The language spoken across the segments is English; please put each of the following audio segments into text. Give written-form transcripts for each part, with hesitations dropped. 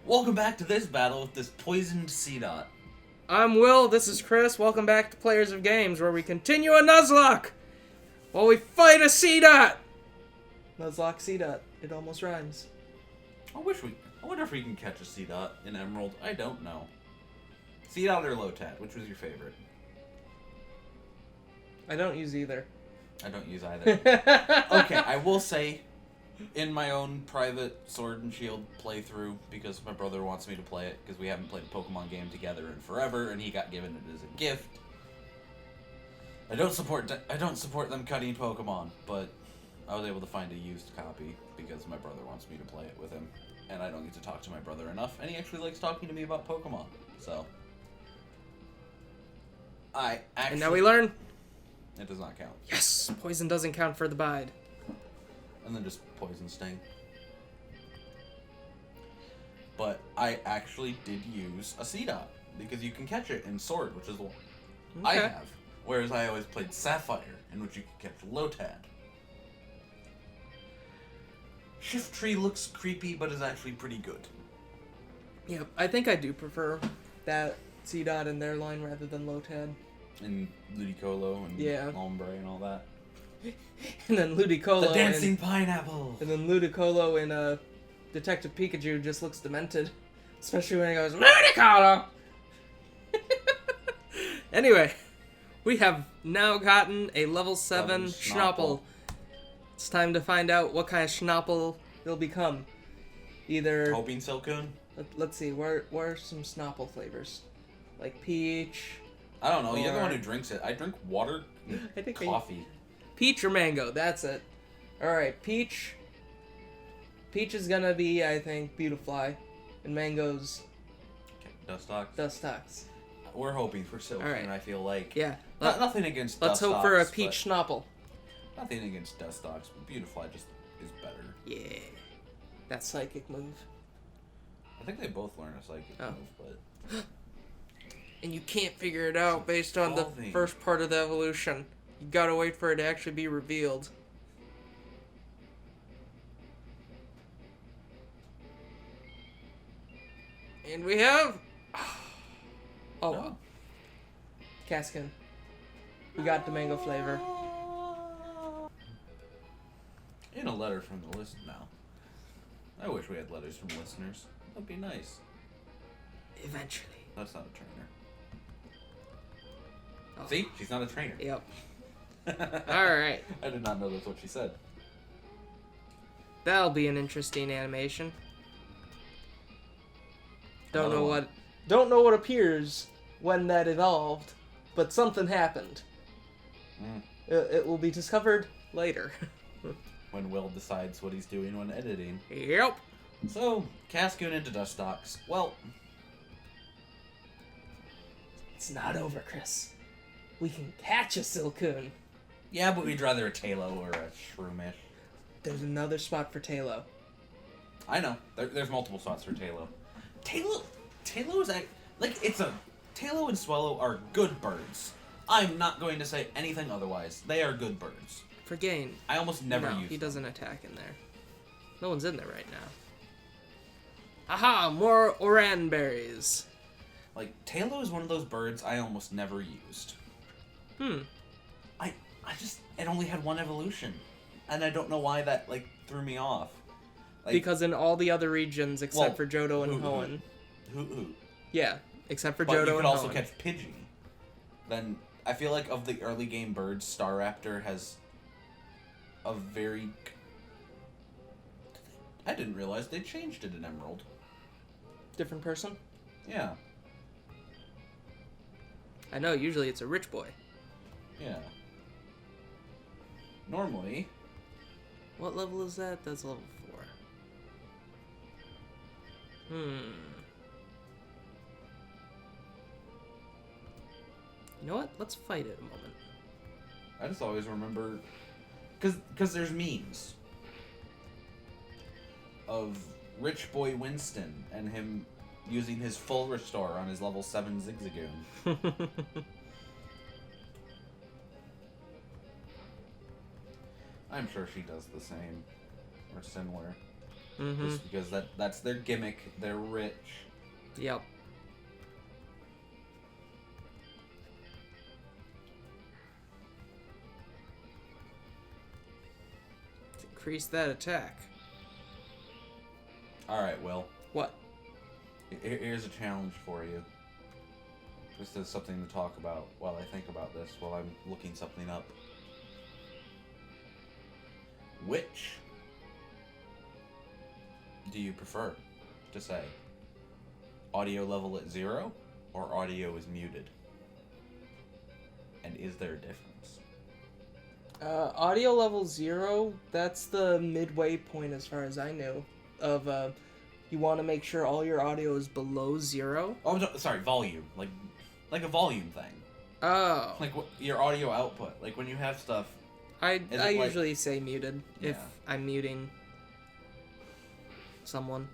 Welcome back to this battle with this poisoned Seedot. I'm Will, this is Chris. Welcome back to Players of Games, where we continue a Nuzlocke while we fight a Seedot. Nuzlocke Seedot. It almost rhymes. I wonder if we can catch a Seedot in Emerald. I don't know. Seedot or Lotad, which was your favorite? I don't use either. I don't use either. Okay, I will say, in my own private Sword and Shield playthrough, because my brother wants me to play it, because we haven't played a Pokemon game together in forever, and he got given it as a gift. I don't support them cutting Pokemon, but I was able to find a used copy because my brother wants me to play it with him, and I don't get to talk to my brother enough, and he actually likes talking to me about Pokemon. So, And now we learn. It does not count. Yes, poison doesn't count for the bide. And then just Poison Sting. But I actually did use a Seedot, because you can catch it in Sword, which is the one I have. Whereas I always played Sapphire, in which you could catch Lotad. Shift Tree looks creepy, but is actually pretty good. Yep, I think I do prefer that Seedot in their line rather than Lotad. And Ludicolo and Ombre and all that. And then Ludicolo. The dancing pineapple! And then Ludicolo in Detective Pikachu just looks demented. Especially when he goes, Ludicolo! Anyway, we have now gotten a level 7 Schnapple. It's time to find out what kind of Schnapple it'll become. Either... Hoping Silcoon? Let's see, where are some Schnapple flavors? Like peach... I don't know, you're the one who drinks it. I drink water and coffee. Peach or mango, that's it. Alright, peach. Peach is gonna be, I think, Beautifly. And mango's... Dustox? Dustox. We're hoping for Silcoon, I feel like. Yeah. Nothing against Dustox. Let's hope for a peach Schnapple. Nothing against Dustox, but Beautifly just is better. Yeah. That psychic move. I think they both learn a psychic move, but... And you can't figure it out based on the first part of the evolution. You gotta wait for it to actually be revealed. And we have... Oh, wow. Cascoon. We got the mango flavor. In a letter from the listener now. I wish we had letters from listeners. That'd be nice. Eventually. That's not a trainer. Oh. See? She's not a trainer. Yep. Alright. I did not know that's what she said. That'll be an interesting animation. Don't know what appears when that evolved, but something happened. It will be discovered later. When Will decides what he's doing when editing. Yep. So, Cascoon into Dustox. Well... It's not over, Chris. We can catch a Silcoon. Yeah, but we'd rather a Tailo or a Shroomish. There's another spot for Tailo. I know. There's multiple spots for Tailo. Tailo is Tailo and Swallow are good birds. I'm not going to say anything otherwise. They are good birds. For gain. I almost never use them. He doesn't attack in there. No one's in there right now. Aha! More Oran berries. Like, Tailo is one of those birds I almost never used. It only had one evolution. And I don't know why that, threw me off. Because in all the other regions, except for Johto and Hoenn. Who? Yeah, except for Johto and Hoenn. But you could also catch Pidgey. Then, I feel like of the early game birds, Staraptor has a very... I didn't realize they changed it in Emerald. Different person? Yeah. I know, usually it's a rich boy. Yeah. Normally. What level is that? That's level 4. You know what? Let's fight it a moment. I just always remember... Because there's memes of Rich Boy Winston and him using his full restore on his level 7 Zigzagoon. I'm sure she does the same. Or similar. Mm-hmm. Just because that's their gimmick. They're rich. Yep. Increase that attack. Alright, Will. What? Here's a challenge for you. Just as something to talk about while I think about this, while I'm looking something up. Which do you prefer to say? Audio level at 0 or audio is muted? And is there a difference? Audio level 0, that's the midway point as far as I know. Of, you want to make sure all your audio is below 0. Oh, no, sorry, volume. Like a volume thing. Oh. Like your audio output. Like when you have stuff. I usually say muted if Yeah. I'm muting someone.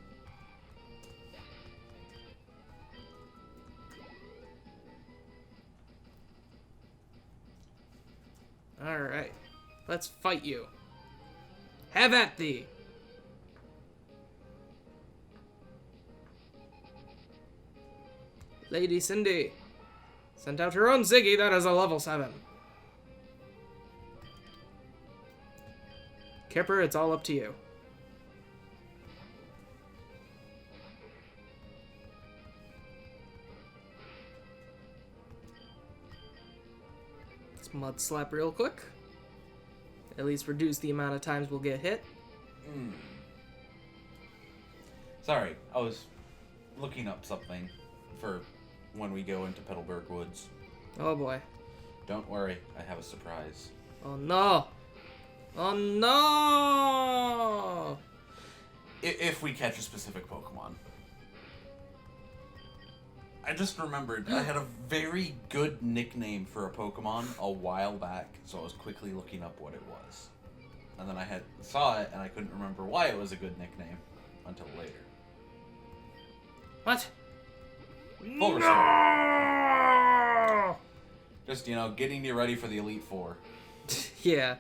Alright. Let's fight you. Have at thee! Lady Cindy sent out her own Ziggy that is a level 7. Kipper, it's all up to you. Let's mud slap real quick. At least reduce the amount of times we'll get hit. Sorry, I was looking up something for when we go into Petalburg Woods. Oh boy. Don't worry, I have a surprise. Oh no! Oh no! If we catch a specific Pokemon. I just remembered I had a very good nickname for a Pokemon a while back, so I was quickly looking up what it was. And then I saw it, and I couldn't remember why it was a good nickname until later. What? Full restore. Just, getting you ready for the Elite Four. Yeah.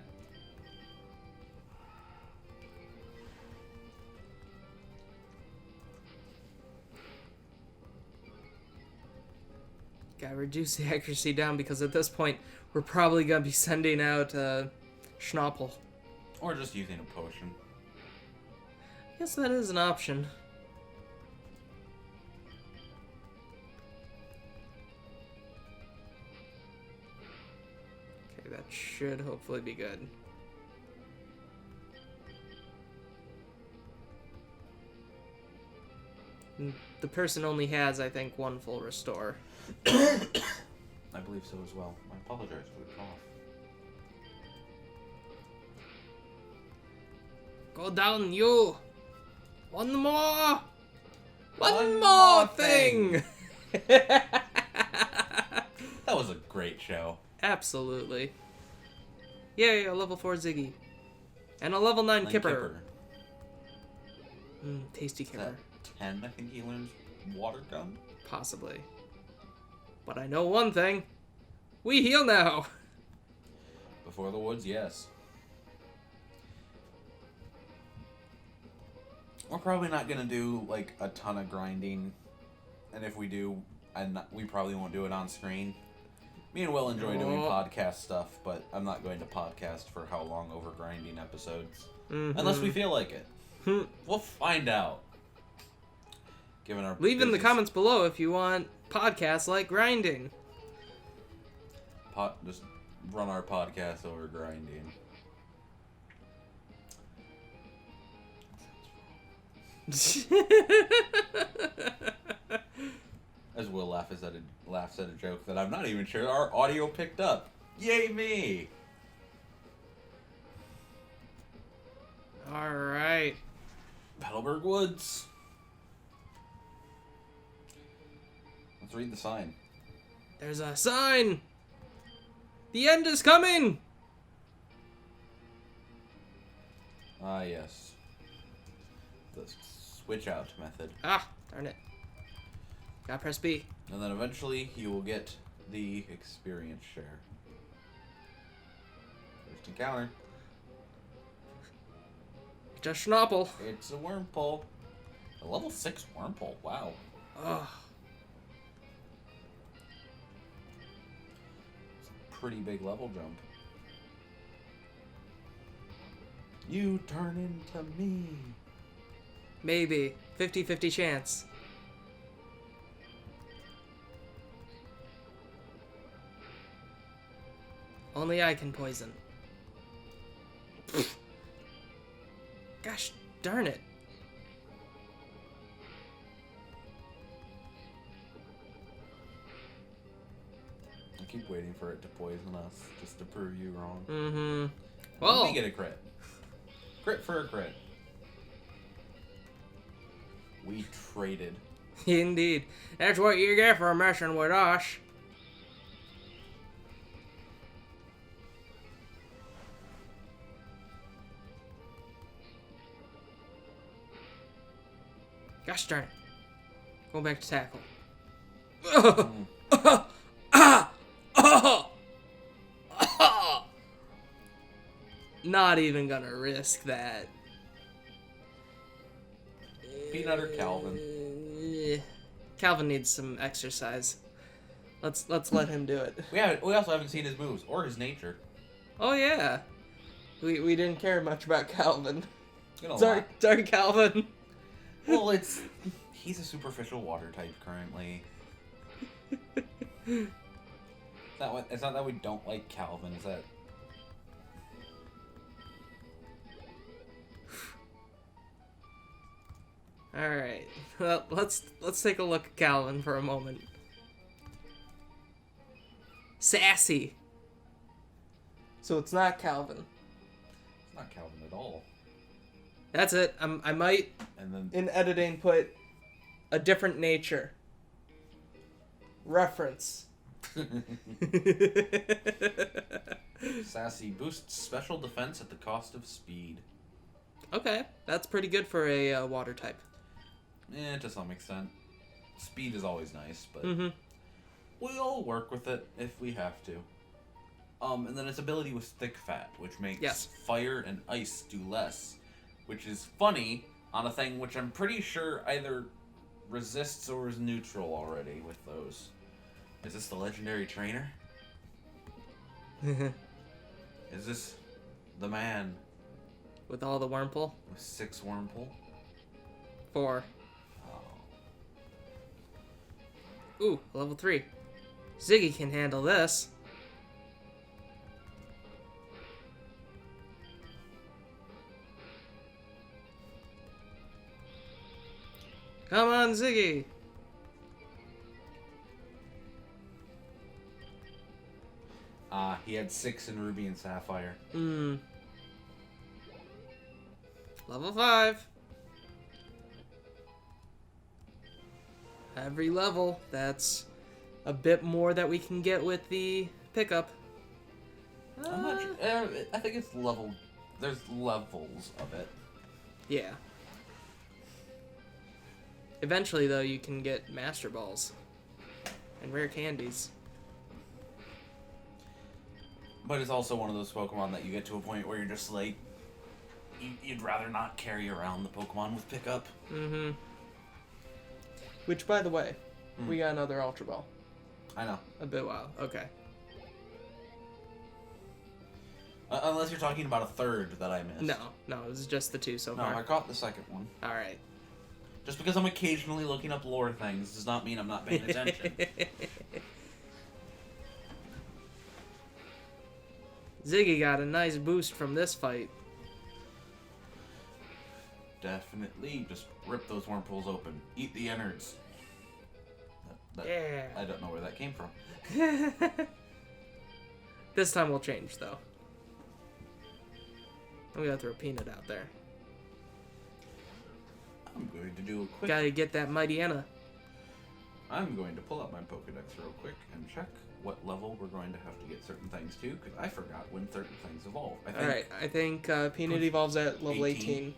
Gotta reduce the accuracy down because at this point we're probably gonna be sending out Schnapple. Or just using a potion. I guess that is an option. Okay, that should hopefully be good. The person only has, I think, one full restore. I believe so as well. I apologize for the cough. Go down, you! One more! One more thing! That was a great show. Absolutely. Yay, a level 4 Ziggy. And a level 9 Kipper. Tasty Is Kipper. that 10, I think he learns Water Gun? Possibly. But I know one thing. We heal now! Before the Woods, yes. We're probably not going to do, a ton of grinding. And if we do, we probably won't do it on screen. Me and Will enjoy doing podcast stuff, but I'm not going to podcast for how long over grinding episodes. Unless we feel like it. We'll find out. Given our Leave in the comments below if you want podcasts like grinding. Just run our podcast over grinding. As Will laughs at a joke that I'm not even sure our audio picked up. Yay me! Alright. Petalburg Woods. Let's read the sign. There's a sign! The end is coming! Ah, yes. The switch out method. Ah, darn it. Gotta press B. And then eventually you will get the experience share. First encounter. Just Schnapple. It's a Wurmple. A level 6 Wurmple. Wow. Ugh. It's a pretty big level jump. You turn into me. Maybe. 50-50 chance. Only I can poison. Gosh darn it. I keep waiting for it to poison us, just to prove you wrong. Mm-hmm. Well, Well, we get a crit. Crit for a crit. We traded. indeed. That's what you get for messing with us. Gosh darn it. Going back to tackle. Not even gonna risk that. Peanut or Calvin? Calvin needs some exercise. Let's let him do it. We also haven't seen his moves or his nature. Oh yeah. We didn't care much about Calvin. You know, Sorry, Calvin. Well, he's a superficial water type currently. It's not that we don't like Calvin. It's that. All right. Well, let's take a look at Calvin for a moment. Sassy. So it's not Calvin. It's not Calvin at all. That's it. I might, And then in editing, put a different nature. Reference. Sassy boosts special defense at the cost of speed. Okay, that's pretty good for a water type. To some extent. Speed is always nice, but Mm-hmm. we'll work with it if we have to. And then its ability was Thick Fat, which makes fire and ice do less. Which is funny on a thing which I'm pretty sure either resists or is neutral already with those. Is this the legendary trainer? Is this the man With all the Wurmple? with 6 Wurmple? 4. Oh. Ooh, level 3. Ziggy can handle this. Come on, Ziggy. He had 6 in Ruby and Sapphire. Level 5. Every level, that's a bit more that we can get with the pickup. I'm not sure. I think it's level. There's levels of it. Yeah. Eventually, though, you can get Master Balls and rare candies. But it's also one of those Pokemon that you get to a point where you're just like, you'd rather not carry around the Pokemon with pickup. Mm-hmm. Which, by the way, we got another Ultra Ball. I know. A bit wild. Okay. Unless you're talking about a third that I missed. No, it was just the 2 so No, far. I caught the second one. All right. Just because I'm occasionally looking up lore things does not mean I'm not paying attention. Ziggy got a nice boost from this fight. Definitely. Just rip those Wurmples open. Eat the innards. Yeah. I don't know where that came from. This time we'll change, though. I'm gonna throw Peanut out there. I'm going to do a quick... Gotta get that Mighty Anna. I'm going to pull up my Pokedex real quick and check what level we're going to have to get certain things to, because I forgot when certain things evolve. Alright, I think Peanut evolves at level 18.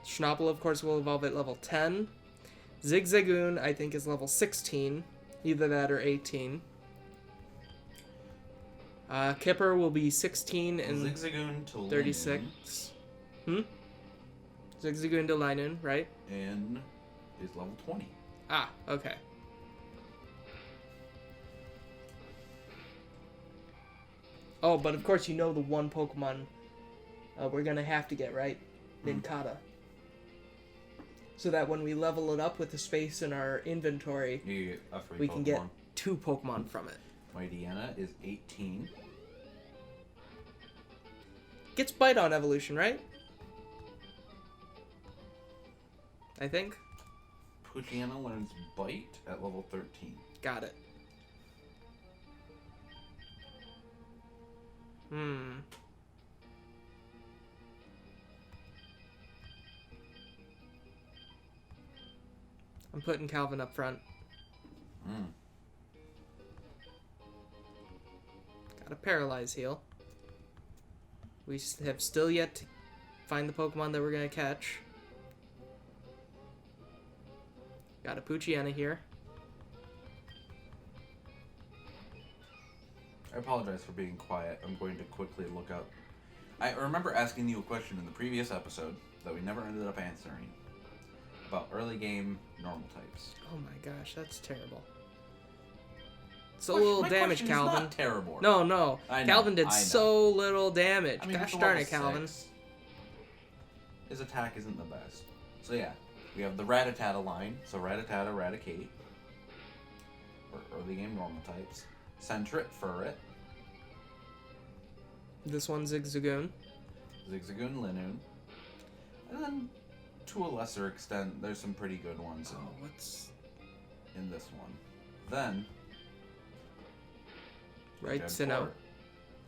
Schnapple, of course, will evolve at level 10. Zigzagoon, I think, is level 16. Either that or 18. Kipper will be 16 and Zigzagoon to 36. Zigzagoon to Linen, right? And is level 20. Ah, okay. Oh, but of course you know the one Pokemon we're gonna have to get, right? Nincada. So that when we level it up with the space in our inventory, You get a free we Pokemon. can get 2 Pokemon from it. Mightyena is 18. Gets Bite on evolution, right? I think. Poochyena learns Bite at level 13. Got it. I'm putting Calvin up front. Got a Paralyze heal. We have still yet to find the Pokemon that we're going to catch. Got a Poochyena here. I apologize for being quiet. I'm going to quickly look up. I remember asking you a question in the previous episode that we never ended up answering about early game normal types. Oh my gosh, that's terrible. It's a little damage, Calvin. Is not terrible. No. I know, Calvin did I know. so little damage. I mean, Gosh it's a darn level it, Calvin. 6. His attack isn't the best. So yeah, we have the Rattata line. So Rattata, Raticate. For early game normal types. Sentret, Furret. This one's Zigzagoon. Zigzagoon, Linoon. And then, to a lesser extent, there's some pretty good ones in this one. Then, Right, Gen Sinnoh. 4.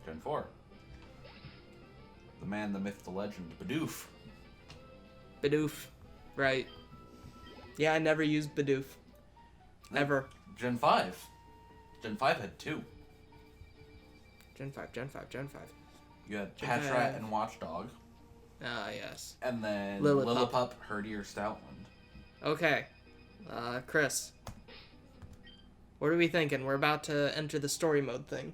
Gen 4. The man, the myth, the legend, Bidoof. Bidoof. Right. Yeah, I never used Bidoof. Ever. Gen 5. Gen 5 had 2. Gen 5. You had Gen Patrat 5. and Watchdog. Ah, yes. And then Lillipup. Lillipup, Herdier, Stoutland. Okay. Chris. What are we thinking? We're about to enter the story mode thing.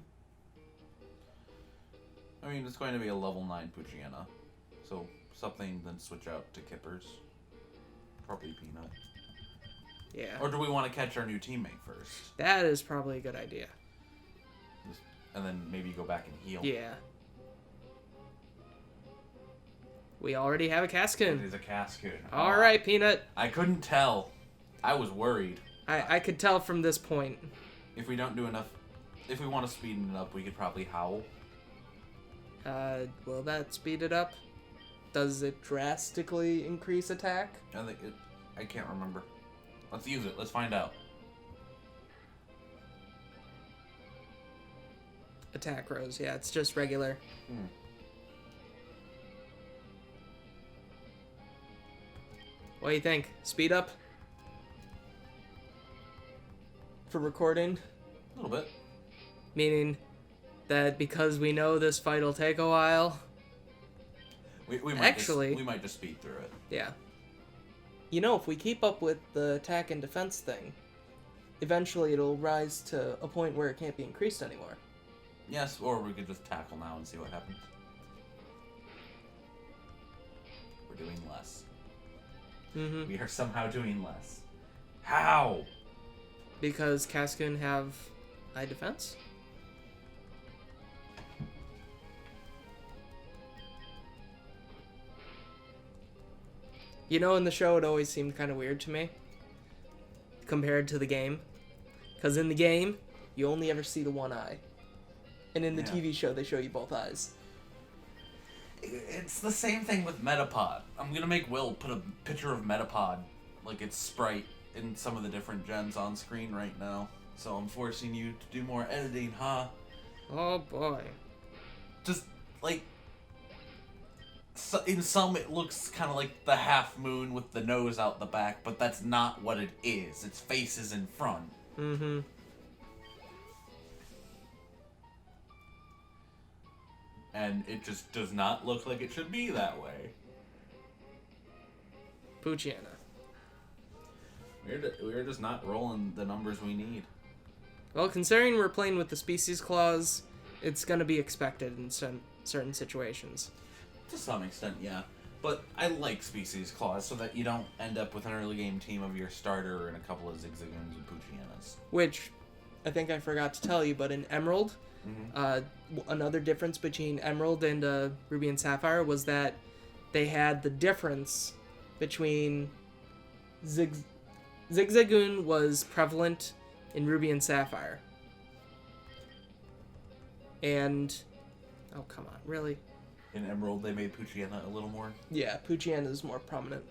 I mean, it's going to be a level 9 Poochyena. So, something then switch out to Kippers. Probably Peanut. Yeah. Or do we want to catch our new teammate first? That is probably a good idea. And then maybe go back and heal. Yeah. We already have a It Cascoon. is a Cascoon. All right, Peanut. I couldn't tell. I was worried. I could tell from this point. If we don't do enough... If we want to speed it up, we could probably Howl. Will that speed it up? Does it drastically increase attack? I can't remember. Let's use it. Let's find out. Attack rose. Yeah, it's just regular. What do you think? Speed up? For recording? A little bit. Meaning that because we know this fight will take a while? We might Actually... we might just speed through it. Yeah. You know, if we keep up with the attack and defense thing, eventually it'll rise to a point where it can't be increased anymore. Yes, or we could just tackle now and see what happens. We're doing less. Mm-hmm. We are somehow doing less. How? Because Cascoon have high defense? You know, in the show, it always seemed kind of weird to me, compared to the game. Because in the game, you only ever see the one eye. And in the TV show, they show you both eyes. It's the same thing with Metapod. I'm gonna make Will put a picture of Metapod, like its sprite, in some of the different gens on screen right now. So I'm forcing you to do more editing, huh? Oh boy. Just, like... So in some, it looks kind of like the half moon with the nose out the back, but that's not what it is. Its face is in front. Mm-hmm. And it just does not look like it should be that way. Poochyena. We're just not rolling the numbers we need. Well, considering we're playing with the species clause It's gonna be expected in certain situations. To some extent, yeah. But I like species clause so that you don't end up with an early game team of your starter and a couple of Zigzagoons and Poochyenas. Which, I think I forgot to tell you, but in Emerald, another difference between Emerald and Ruby and Sapphire was that they had the difference between Zigzagoon was prevalent in Ruby and Sapphire. And, oh come on, really? In Emerald, they made Poochyenna a little more. Yeah, Poochyenna is more prominent.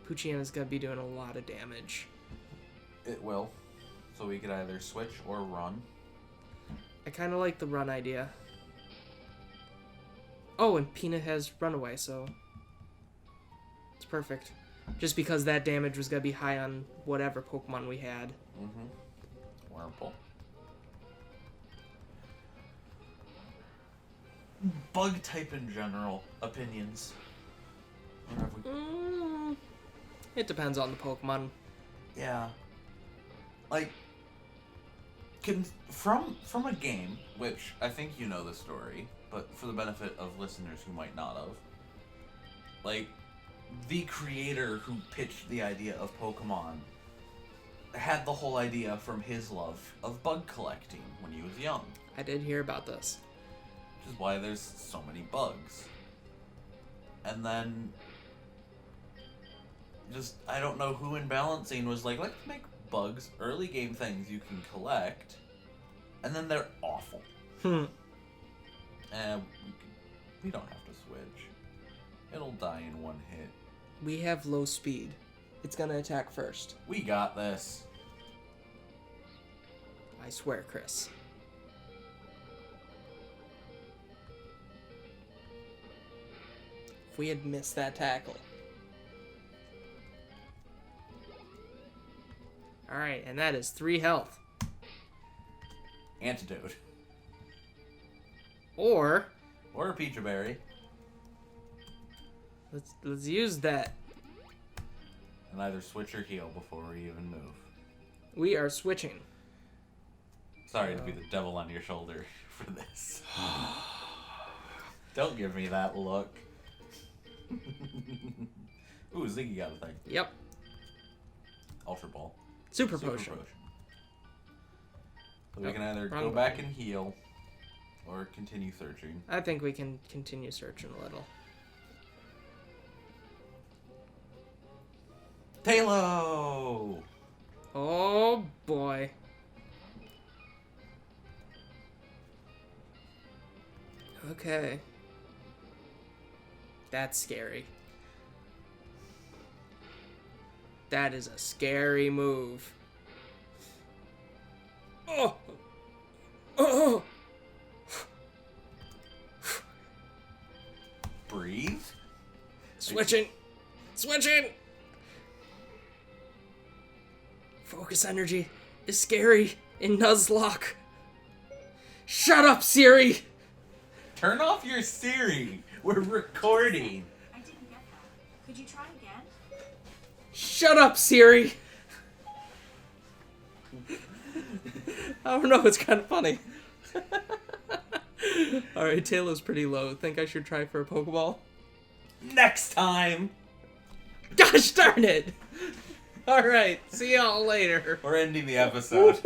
Poochyenna's gonna be doing a lot of damage. It will. So we could either switch or run. I kind of like the run idea. Oh, and Peanut has Runaway, so it's perfect. Just because that damage was gonna be high on whatever Pokemon we had. Wurmple. Bug type in general. Opinions. It depends on the Pokemon. Yeah. Like, from a game, which I think you know the story, but for the benefit of listeners who might not have, like, the creator who pitched the idea of Pokemon had the whole idea from his love of bug collecting when he was young. I did hear about this. Which is why there's so many bugs. And then, just, I don't know who in balancing was like, let's make bugs early game things you can collect, and then they're awful. And we don't have to switch. It'll die in one hit. We have low speed. It's gonna attack first. We got this. I swear, Chris. If we had missed that tackle. Alright, and that is 3 health. Antidote. Or a Peach Berry. let's use that. And either switch or heal before we even move. We are switching. Sorry to be the devil on your shoulder for this. Don't give me that look. Ooh, Ziggy got a thing. Yep. Ultra Ball. Super Potion. So we can either go back and heal, or continue searching. I think we can continue searching a little. Talo! Oh boy. Okay. That's scary. That is a scary move. Oh! Oh! Breathe? Switching! Switching! Focus energy is scary in Nuzlocke. Shut up, Siri! Turn off your Siri! We're recording! I didn't get that. Could you try again? Shut up, Siri! I don't know, it's kind of funny. Alright, Taylor's pretty low. Think I should try for a Pokeball? Next time! Gosh darn it! Alright, see y'all later. We're ending the episode.